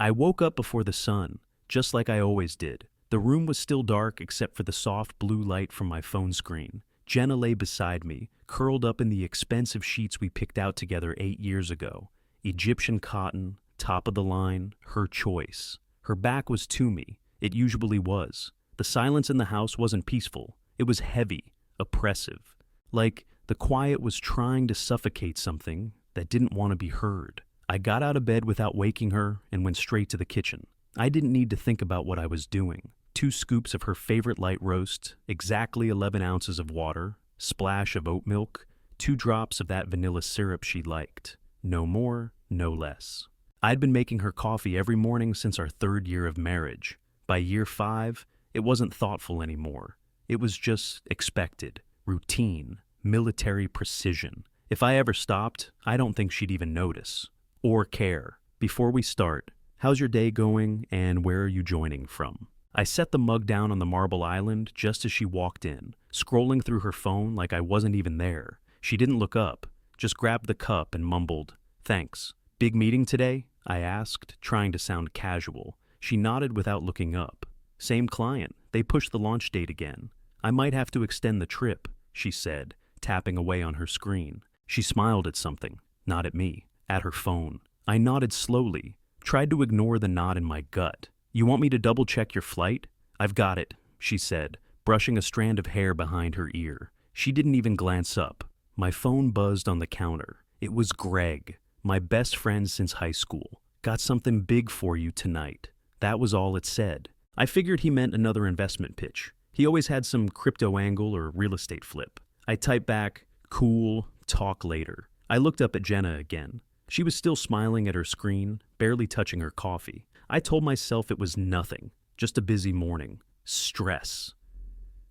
I woke up before the sun, just like I always did. The room was still dark except for the soft blue light from my phone screen. Jenna lay beside me, curled up in the expensive sheets we picked out together 8 years ago. Egyptian cotton, top of the line, her choice. Her back was to me. It usually was. The silence in the house wasn't peaceful. It was heavy, oppressive. Like the quiet was trying to suffocate something that didn't want to be heard. I got out of bed without waking her and went straight to the kitchen. I didn't need to think about what I was doing. 2 scoops of her favorite light roast, exactly 11 ounces of water, splash of oat milk, 2 drops of that vanilla syrup she liked. No more, no less. I'd been making her coffee every morning since our 3rd year of marriage. By year 5, it wasn't thoughtful anymore. It was just expected, routine, military precision. If I ever stopped, I don't think she'd even notice. Or care. Before we start, how's your day going and where are you joining from? I set the mug down on the marble island just as she walked in, scrolling through her phone like I wasn't even there. She didn't look up, just grabbed the cup and mumbled, "Thanks. Big meeting today?" I asked, trying to sound casual. She nodded without looking up. "Same client. They pushed the launch date again. I might have to extend the trip," she said, tapping away on her screen. She smiled at something, not at me, at her phone. I nodded slowly, tried to ignore the knot in my gut. "You want me to double-check your flight?" "I've got it," she said, brushing a strand of hair behind her ear. She didn't even glance up. My phone buzzed on the counter. It was Greg, my best friend since high school. "Got something big for you tonight." That was all it said. I figured he meant another investment pitch. He always had some crypto angle or real estate flip. I typed back, "Cool, talk later." I looked up at Jenna again. She was still smiling at her screen, barely touching her coffee. I told myself it was nothing, just a busy morning. Stress.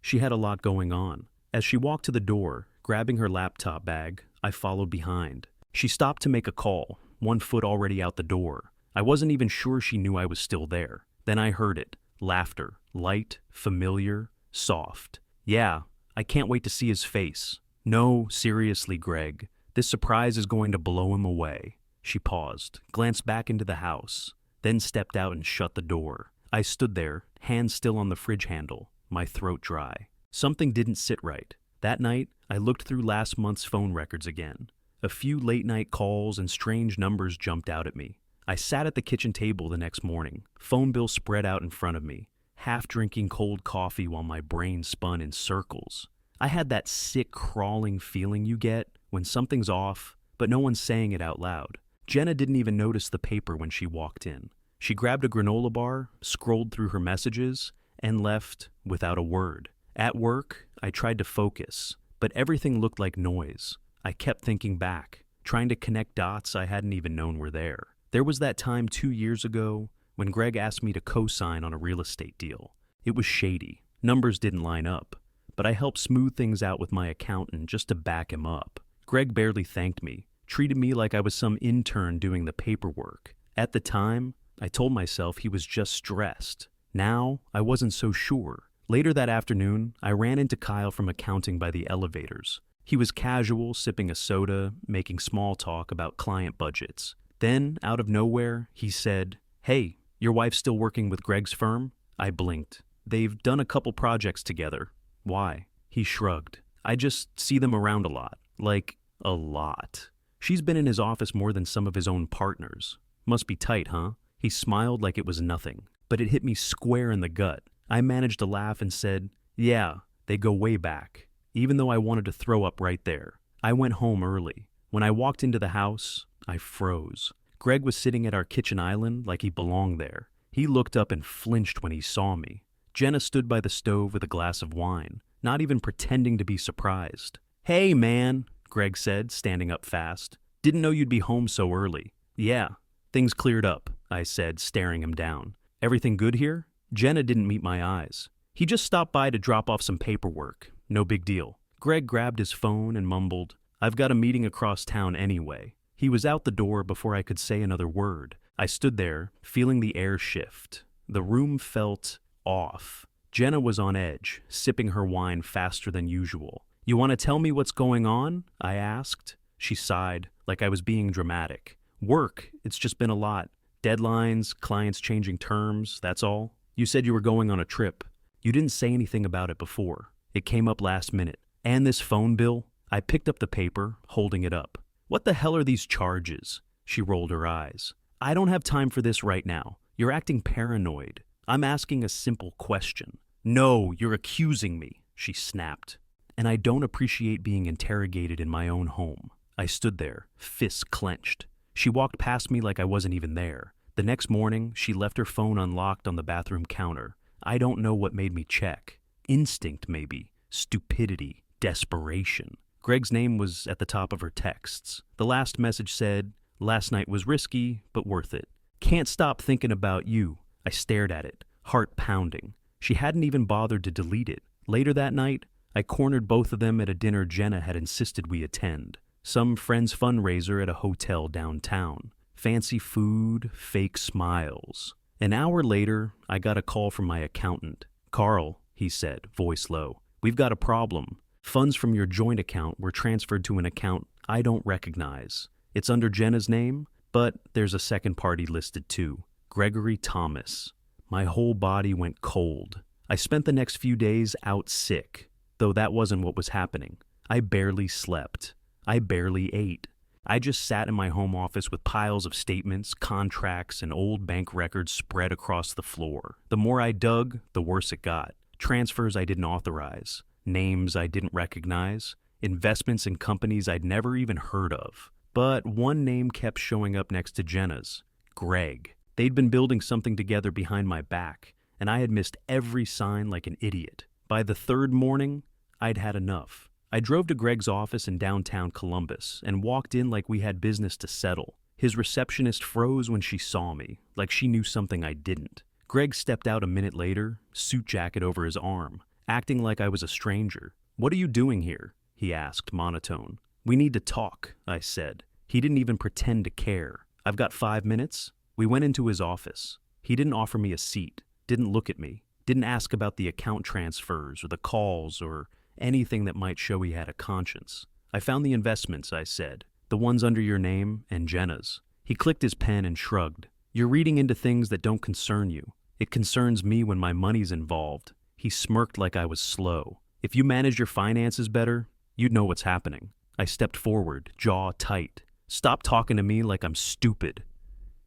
She had a lot going on. As she walked to the door, grabbing her laptop bag, I followed behind. She stopped to make a call, 1 foot already out the door. I wasn't even sure she knew I was still there. Then I heard it. Laughter. Light, familiar, soft. "Yeah, I can't wait to see his face." "No, seriously, Greg. This surprise is going to blow him away." She paused, glanced back into the house, then stepped out and shut the door. I stood there, hands still on the fridge handle, my throat dry. Something didn't sit right. That night, I looked through last month's phone records again. A few late-night calls and strange numbers jumped out at me. I sat at the kitchen table the next morning, phone bill spread out in front of me, half drinking cold coffee while my brain spun in circles. I had that sick, crawling feeling you get when something's off, but no one's saying it out loud. Jenna didn't even notice the paper when she walked in. She grabbed a granola bar, scrolled through her messages, and left without a word. At work, I tried to focus, but everything looked like noise. I kept thinking back, trying to connect dots I hadn't even known were there. There was that time 2 years ago when Greg asked me to co-sign on a real estate deal. It was shady. Numbers didn't line up, but I helped smooth things out with my accountant just to back him up. Greg barely thanked me, treated me like I was some intern doing the paperwork. At the time, I told myself he was just stressed. Now, I wasn't so sure. Later that afternoon, I ran into Kyle from accounting by the elevators. He was casual, sipping a soda, making small talk about client budgets. Then, out of nowhere, he said, "Hey, your wife's still working with Greg's firm?" I blinked. "They've done a couple projects together." "Why?" He shrugged. "I just see them around a lot. Like, a lot. She's been in his office more than some of his own partners. Must be tight, huh?" He smiled like it was nothing, but it hit me square in the gut. I managed to laugh and said, "Yeah, they go way back," even though I wanted to throw up right there. I went home early. When I walked into the house, I froze. Greg was sitting at our kitchen island like he belonged there. He looked up and flinched when he saw me. Jenna stood by the stove with a glass of wine, not even pretending to be surprised. "Hey, man," Greg said, standing up fast. "Didn't know you'd be home so early." "Yeah, things cleared up," I said, staring him down. "Everything good here?" Jenna didn't meet my eyes. "He just stopped by to drop off some paperwork. No big deal." Greg grabbed his phone and mumbled, "I've got a meeting across town anyway." He was out the door before I could say another word. I stood there, feeling the air shift. The room felt off. Jenna was on edge, sipping her wine faster than usual. "You want to tell me what's going on?" I asked. She sighed, like I was being dramatic. "Work, it's just been a lot. Deadlines, clients changing terms, that's all. You said you were going on a trip. You didn't say anything about it before. It came up last minute. And this phone bill? I picked up the paper, holding it up. What the hell are these charges? She rolled her eyes. I don't have time for this right now. You're acting paranoid. I'm asking a simple question. No, you're accusing me, she snapped. And I don't appreciate being interrogated in my own home. I stood there, fists clenched. She walked past me like I wasn't even there. The next morning, she left her phone unlocked on the bathroom counter. I don't know what made me check. Instinct, maybe. Stupidity. Desperation. Greg's name was at the top of her texts. The last message said, "Last night was risky, but worth it. Can't stop thinking about you." I stared at it, heart pounding. She hadn't even bothered to delete it. Later that night, I cornered both of them at a dinner Jenna had insisted we attend. Some friend's fundraiser at a hotel downtown. Fancy food, fake smiles. An hour later, I got a call from my accountant. "Carl," he said, voice low, "we've got a problem. Funds from your joint account were transferred to an account I don't recognize. It's under Jenna's name, but there's a second party listed too. Gregory Thomas." My whole body went cold. I spent the next few days out sick, though that wasn't what was happening. I barely slept. I barely ate. I just sat in my home office with piles of statements, contracts, and old bank records spread across the floor. The more I dug, the worse it got. Transfers I didn't authorize. Names I didn't recognize, investments in companies I'd never even heard of. But one name kept showing up next to Jenna's, Greg. They'd been building something together behind my back, and I had missed every sign like an idiot. By the third morning, I'd had enough. I drove to Greg's office in downtown Columbus and walked in like we had business to settle. His receptionist froze when she saw me, like she knew something I didn't. Greg stepped out a minute later, suit jacket over his arm, acting like I was a stranger. "What are you doing here?" he asked, monotone. "We need to talk," I said. He didn't even pretend to care. "I've got 5 minutes." We went into his office. He didn't offer me a seat, didn't look at me, didn't ask about the account transfers or the calls or anything that might show he had a conscience. "I found the investments," I said. "The ones under your name and Jenna's." He clicked his pen and shrugged. "You're reading into things that don't concern you. It concerns me when my money's involved." He smirked like I was slow. "If you manage your finances better, you'd know what's happening." I stepped forward, jaw tight. "Stop talking to me like I'm stupid."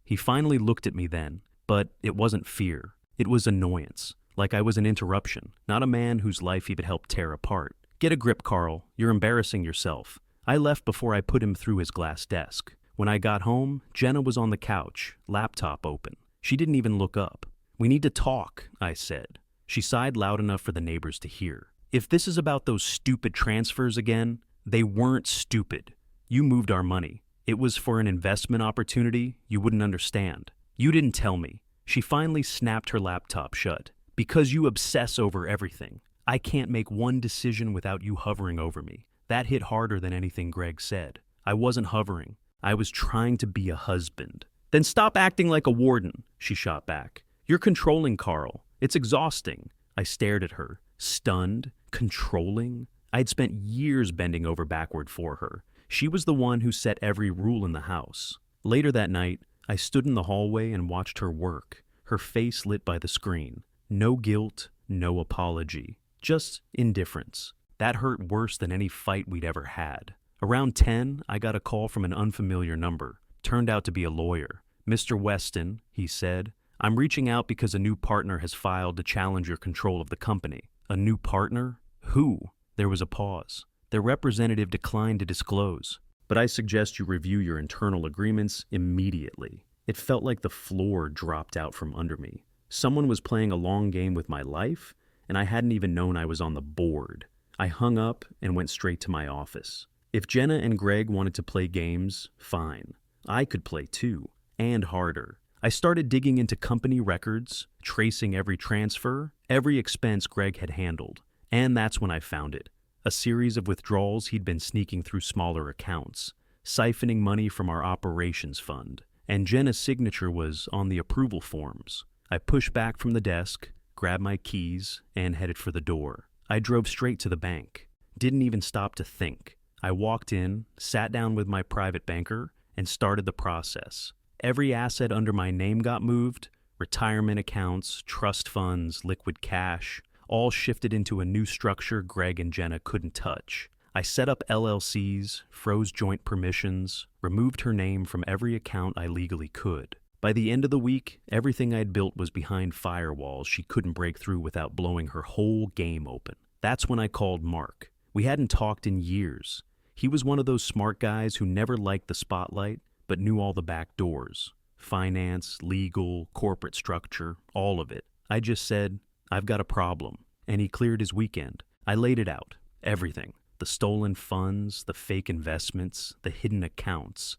He finally looked at me then, but it wasn't fear. It was annoyance, like I was an interruption, not a man whose life he would help tear apart. "Get a grip, Carl. You're embarrassing yourself." I left before I put him through his glass desk. When I got home, Jenna was on the couch, laptop open. She didn't even look up. "We need to talk," I said. She sighed loud enough for the neighbors to hear. "If this is about those stupid transfers again, they weren't stupid. You moved our money. It was for an investment opportunity you wouldn't understand. You didn't tell me." She finally snapped her laptop shut. "Because you obsess over everything. I can't make one decision without you hovering over me." That hit harder than anything Greg said. I wasn't hovering. I was trying to be a husband. "Then stop acting like a warden," she shot back. "You're controlling, Carl. It's exhausting." I stared at her, stunned, controlling. I'd spent years bending over backward for her. She was the one who set every rule in the house. Later that night, I stood in the hallway and watched her work, her face lit by the screen. No guilt, no apology, just indifference. That hurt worse than any fight we'd ever had. Around 10, I got a call from an unfamiliar number. Turned out to be a lawyer. "Mr. Weston," he said, "I'm reaching out because a new partner has filed to challenge your control of the company." "A new partner? Who?" There was a pause. Their representative declined to disclose. "But I suggest you review your internal agreements immediately." It felt like the floor dropped out from under me. Someone was playing a long game with my life, and I hadn't even known I was on the board. I hung up and went straight to my office. If Jenna and Greg wanted to play games, fine. I could play too, and harder. I started digging into company records, tracing every transfer, every expense Greg had handled. And that's when I found it. A series of withdrawals he'd been sneaking through smaller accounts, siphoning money from our operations fund. And Jenna's signature was on the approval forms. I pushed back from the desk, grabbed my keys, and headed for the door. I drove straight to the bank. Didn't even stop to think. I walked in, sat down with my private banker, and started the process. Every asset under my name got moved: retirement accounts, trust funds, liquid cash, all shifted into a new structure Greg and Jenna couldn't touch. I set up LLCs, froze joint permissions, removed her name from every account I legally could. By the end of the week, everything I'd built was behind firewalls she couldn't break through without blowing her whole game open. That's when I called Mark. We hadn't talked in years. He was one of those smart guys who never liked the spotlight, but knew all the back doors. Finance, legal, corporate structure, all of it. I just said, "I've got a problem." And he cleared his weekend. I laid it out. Everything. The stolen funds, the fake investments, the hidden accounts.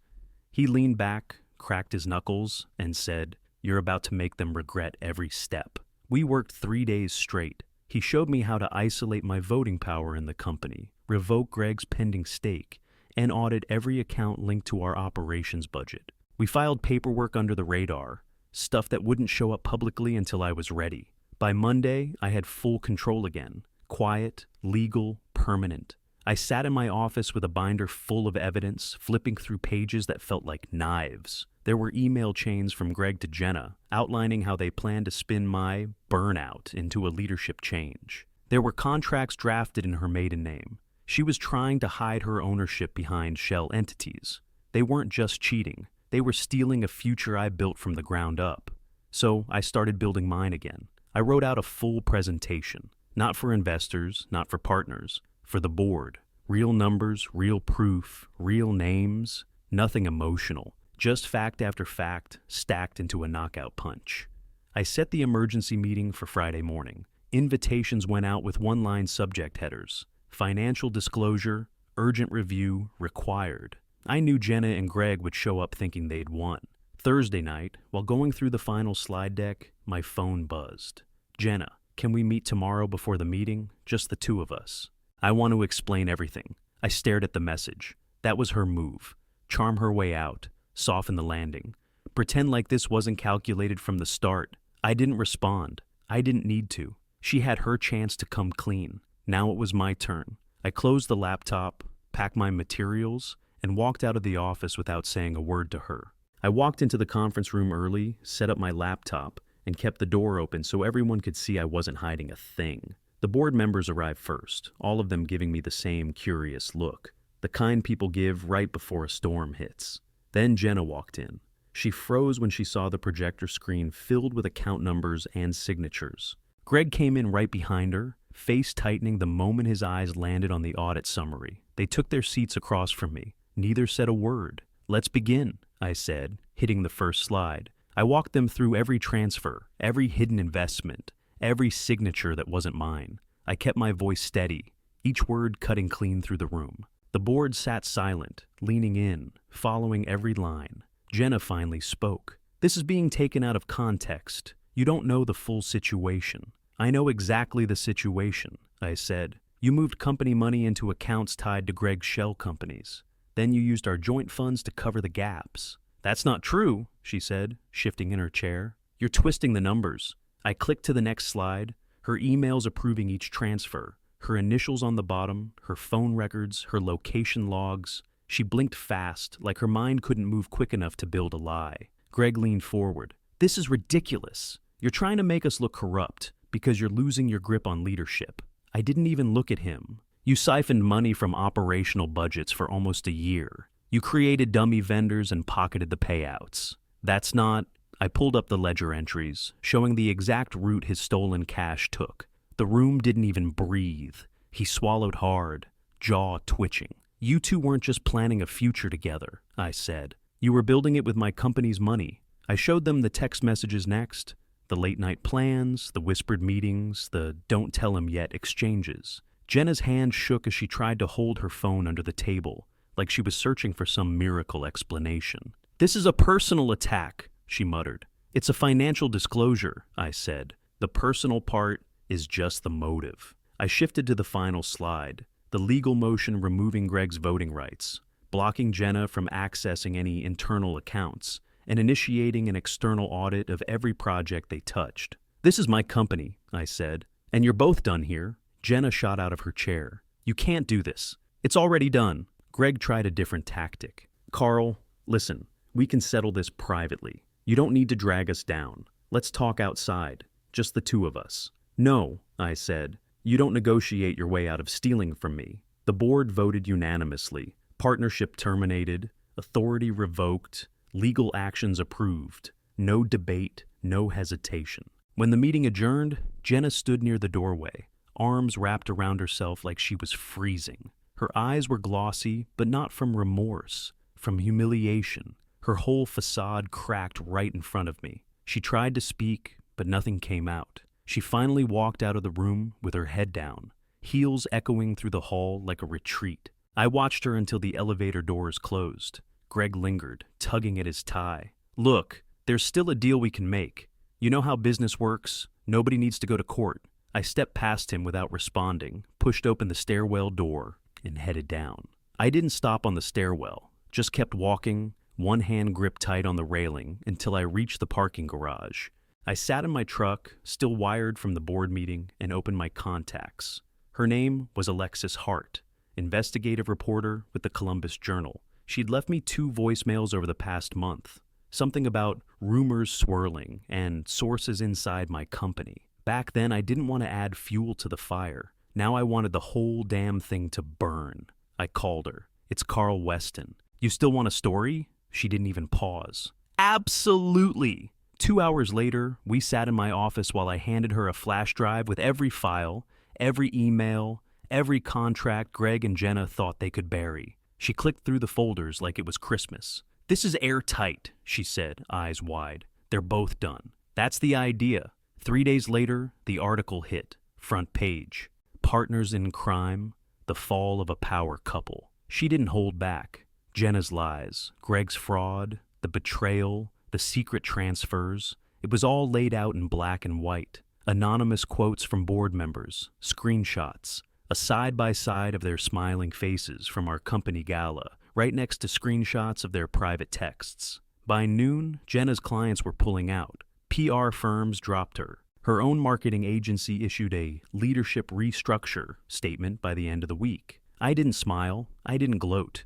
He leaned back, cracked his knuckles, and said, "You're about to make them regret every step." We worked 3 days straight. He showed me how to isolate my voting power in the company, revoke Greg's pending stake, and audit every account linked to our operations budget. We filed paperwork under the radar, stuff that wouldn't show up publicly until I was ready. By Monday, I had full control again. Quiet, legal, permanent. I sat in my office with a binder full of evidence, flipping through pages that felt like knives. There were email chains from Greg to Jenna, outlining how they planned to spin my burnout into a leadership change. There were contracts drafted in her maiden name. She was trying to hide her ownership behind shell entities. They weren't just cheating. They were stealing a future I built from the ground up. So I started building mine again. I wrote out a full presentation. Not for investors, not for partners. For the board. Real numbers, real proof, real names. Nothing emotional. Just fact after fact, stacked into a knockout punch. I set the emergency meeting for Friday morning. Invitations went out with one-line subject headers. Financial disclosure, urgent review, required. I knew Jenna and Greg would show up thinking they'd won. Thursday night, while going through the final slide deck, my phone buzzed. "Jenna, can we meet tomorrow before the meeting? Just the two of us. I want to explain everything." I stared at the message. That was her move. Charm her way out. Soften the landing. Pretend like this wasn't calculated from the start. I didn't respond. I didn't need to. She had her chance to come clean. Now it was my turn. I closed the laptop, packed my materials, and walked out of the office without saying a word to her. I walked into the conference room early, set up my laptop, and kept the door open so everyone could see I wasn't hiding a thing. The board members arrived first, all of them giving me the same curious look, the kind people give right before a storm hits. Then Jenna walked in. She froze when she saw the projector screen filled with account numbers and signatures. Greg came in right behind her, face tightening the moment his eyes landed on the audit summary. They took their seats across from me. Neither said a word. "Let's begin," I said, hitting the first slide. I walked them through every transfer, every hidden investment, every signature that wasn't mine. I kept my voice steady, each word cutting clean through the room. The board sat silent, leaning in, following every line. Jenna finally spoke. "This is being taken out of context. You don't know the full situation." "I know exactly the situation," I said. "You moved company money into accounts tied to Greg's shell companies. Then you used our joint funds to cover the gaps." "That's not true," she said, shifting in her chair. "You're twisting the numbers." I clicked to the next slide, her emails approving each transfer, her initials on the bottom, her phone records, her location logs. She blinked fast, like her mind couldn't move quick enough to build a lie. Greg leaned forward. "This is ridiculous. You're trying to make us look corrupt because you're losing your grip on leadership." I didn't even look at him. "You siphoned money from operational budgets for almost a year. You created dummy vendors and pocketed the payouts. That's not..." I pulled up the ledger entries, showing the exact route his stolen cash took. The room didn't even breathe. He swallowed hard, jaw twitching. "You two weren't just planning a future together," I said. "You were building it with my company's money." I showed them the text messages next, the late-night plans, the whispered meetings, the "don't tell him yet" exchanges. Jenna's hand shook as she tried to hold her phone under the table, like she was searching for some miracle explanation. "This is a personal attack," she muttered. "It's a financial disclosure," I said. "The personal part is just the motive." I shifted to the final slide, the legal motion removing Greg's voting rights, blocking Jenna from accessing any internal accounts, and initiating an external audit of every project they touched. "This is my company," I said, "and you're both done here." Jenna shot out of her chair. "You can't do this. It's already done." Greg tried a different tactic. "Carl, listen, We can settle this privately. You don't need to drag us down. Let's talk outside, just the two of us." "No," I said. "You don't negotiate your way out of stealing from me." The board voted unanimously. Partnership terminated, authority revoked, legal actions approved. No debate, no hesitation. When the meeting adjourned, Jenna stood near the doorway, arms wrapped around herself like she was freezing. Her eyes were glossy, but not from remorse, from humiliation. Her whole facade cracked right in front of me. She tried to speak, but nothing came out. She finally walked out of the room with her head down, heels echoing through the hall like a retreat. I watched her until the elevator doors closed. Greg lingered, tugging at his tie. "Look, there's still a deal we can make. You know how business works. Nobody needs to go to court." I stepped past him without responding, pushed open the stairwell door, and headed down. I didn't stop on the stairwell, just kept walking, one hand gripped tight on the railing until I reached the parking garage. I sat in my truck, still wired from the board meeting, and opened my contacts. Her name was Alexis Hart, investigative reporter with the Columbus Journal. She'd left me 2 voicemails over the past month, something about rumors swirling and sources inside my company. Back then, I didn't want to add fuel to the fire. Now I wanted the whole damn thing to burn. I called her. "It's Carl Weston. You still want a story?" She didn't even pause. "Absolutely." 2 hours later, we sat in my office while I handed her a flash drive with every file, every email, every contract Greg and Jenna thought they could bury. She clicked through the folders like it was Christmas. "This is airtight," she said, eyes wide. "They're both done." That's the idea. 3 days later, the article hit. Front page. Partners in crime, the fall of a power couple. She didn't hold back. Jenna's lies, Greg's fraud, the betrayal, the secret transfers. It was all laid out in black and white. Anonymous quotes from board members, screenshots, a side-by-side of their smiling faces from our company gala, right next to screenshots of their private texts. By noon, Jenna's clients were pulling out. PR firms dropped her. Her own marketing agency issued a leadership restructure statement by the end of the week. I didn't smile. I didn't gloat.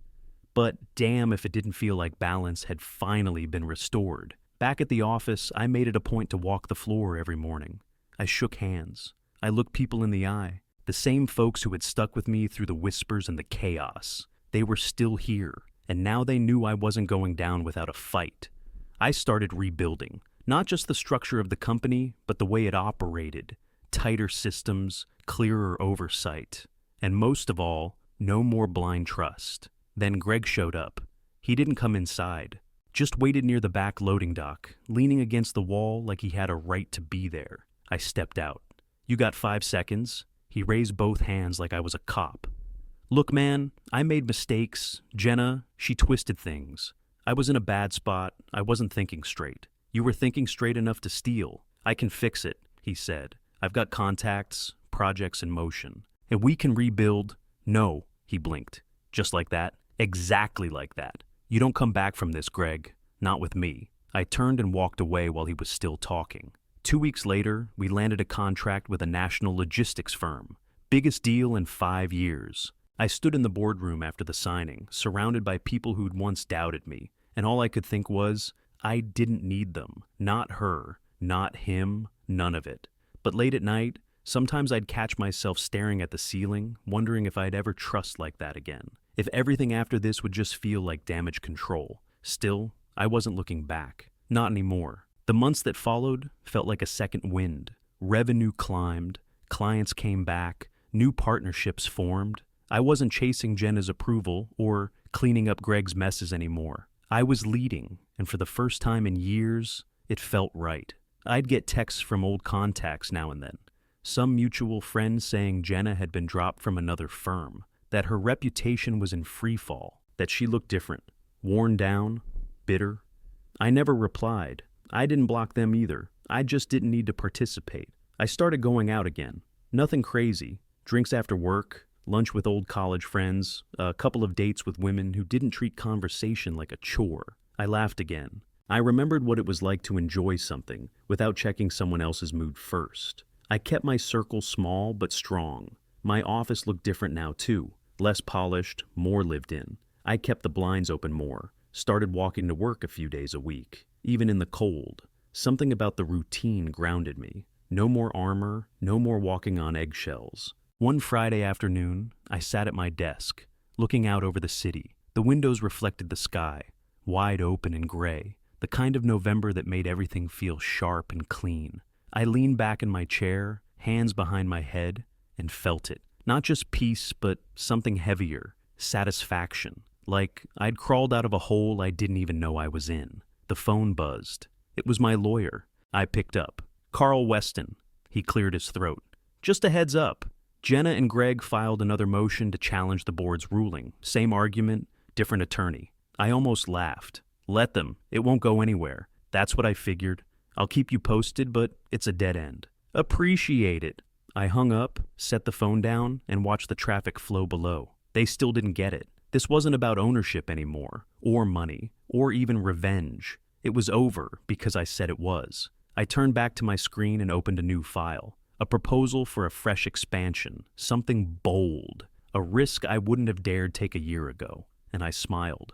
But damn if it didn't feel like balance had finally been restored. Back at the office, I made it a point to walk the floor every morning. I shook hands. I looked people in the eye. The same folks who had stuck with me through the whispers and the chaos. They were still here, and now they knew I wasn't going down without a fight. I started rebuilding. Not just the structure of the company, but the way it operated. Tighter systems, clearer oversight. And most of all, no more blind trust. Then Greg showed up. He didn't come inside, just waited near the back loading dock, leaning against the wall like he had a right to be there. I stepped out. "You got 5 seconds?" He raised both hands like I was a cop. "Look, man, I made mistakes. Jenna, she twisted things. I was in a bad spot. I wasn't thinking straight. You were thinking straight enough to steal. I can fix it," he said. "I've got contacts, projects in motion. And we can rebuild." "No," he blinked. "Just like that?" "Exactly like that. You don't come back from this, Greg. Not with me." I turned and walked away while he was still talking. 2 weeks later, we landed a contract with a national logistics firm. Biggest deal in 5 years. I stood in the boardroom after the signing, surrounded by people who'd once doubted me, and all I could think was, I didn't need them. Not her, not him, none of it. But late at night, sometimes I'd catch myself staring at the ceiling, wondering if I'd ever trust like that again. If everything after this would just feel like damage control. Still, I wasn't looking back. Not anymore. The months that followed felt like a second wind. Revenue climbed, clients came back, new partnerships formed. I wasn't chasing Jenna's approval or cleaning up Greg's messes anymore. I was leading, and for the first time in years, it felt right. I'd get texts from old contacts now and then. Some mutual friend saying Jenna had been dropped from another firm, that her reputation was in free fall, that she looked different, worn down, bitter. I never replied. I didn't block them either. I just didn't need to participate. I started going out again. Nothing crazy. Drinks after work, lunch with old college friends, a couple of dates with women who didn't treat conversation like a chore. I laughed again. I remembered what it was like to enjoy something without checking someone else's mood first. I kept my circle small but strong. My office looked different now too. Less polished, more lived in. I kept the blinds open more. Started walking to work a few days a week, even in the cold. Something about the routine grounded me. No more armor, no more walking on eggshells. One Friday afternoon, I sat at my desk, looking out over the city. The windows reflected the sky, wide open and gray, the kind of November that made everything feel sharp and clean. I leaned back in my chair, hands behind my head, and felt it. Not just peace, but something heavier, satisfaction. Like I'd crawled out of a hole I didn't even know I was in. The phone buzzed. It was my lawyer. I picked up. Carl Weston. He cleared his throat. Just a heads up. Jenna and Greg filed another motion to challenge the board's ruling. Same argument, different attorney. I almost laughed. Let them. It won't go anywhere. That's what I figured. I'll keep you posted, but it's a dead end. Appreciate it. I hung up, set the phone down, and watched the traffic flow below. They still didn't get it. This wasn't about ownership anymore, or money, or even revenge. It was over because I said it was. I turned back to my screen and opened a new file. A proposal for a fresh expansion, something bold, a risk I wouldn't have dared take a year ago, and I smiled.